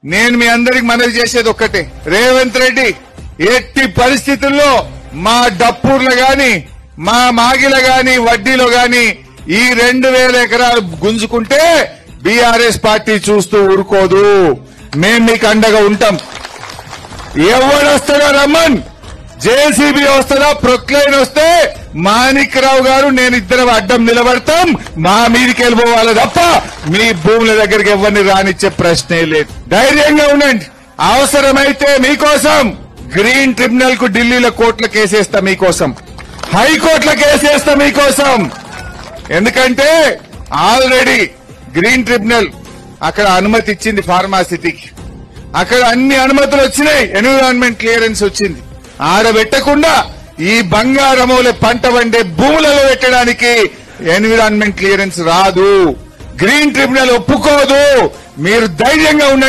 నేను మీ అందరికి మనవి చేసేది ఒక్కటే, రేవంత్ రెడ్డి ఎట్టి పరిస్థితుల్లో మా డప్పూర్లో గాని మా మాగిలో గాని వడ్డీలో గాని ఈ 2000 ఎకరాలు గుంజుకుంటే బీఆర్ఎస్ పార్టీ చూస్తూ ఊరుకోదు. మేం మీకు అండగా ఉంటాం. ఎవడొస్తాడో రమ్మన్, జేసీబీ వస్తుందా, ప్రొక్లైన్ వస్తే మాణిక్రావు గారు నేను ఇద్దరం అడ్డం నిలబడతాం. మా మీదికి వెళ్ళిపోవాలి తప్ప మీ భూముల దగ్గరికి ఎవరిని రానిచ్చే ప్రశ్నే లేదు. ధైర్యంగా ఉండండి. అవసరమైతే మీకోసం గ్రీన్ ట్రిబ్యునల్ కు ఢిల్లీలో కోర్టుల కేసేస్తా, మీకోసం హైకోర్టుల కేసేస్తా మీకోసం. ఎందుకంటే ఆల్రెడీ గ్రీన్ ట్రిబ్యునల్ అక్కడ అనుమతి ఇచ్చింది ఫార్మాసిటీకి. అక్కడ అన్ని అనుమతులు వచ్చినాయి, ఎన్విరాన్మెంట్ క్లియరెన్స్ వచ్చింది. ఆడబెట్టకుండా ఈ బంగారమూలె పంట వండే భూములలో పెట్టడానికి ఎన్విరాన్మెంట్ క్లియరెన్స్ రాదు. గ్రీన్ ట్రిబ్యునల్ ఒప్పుకోదు. మీరు ధైర్యంగా ఉండండి.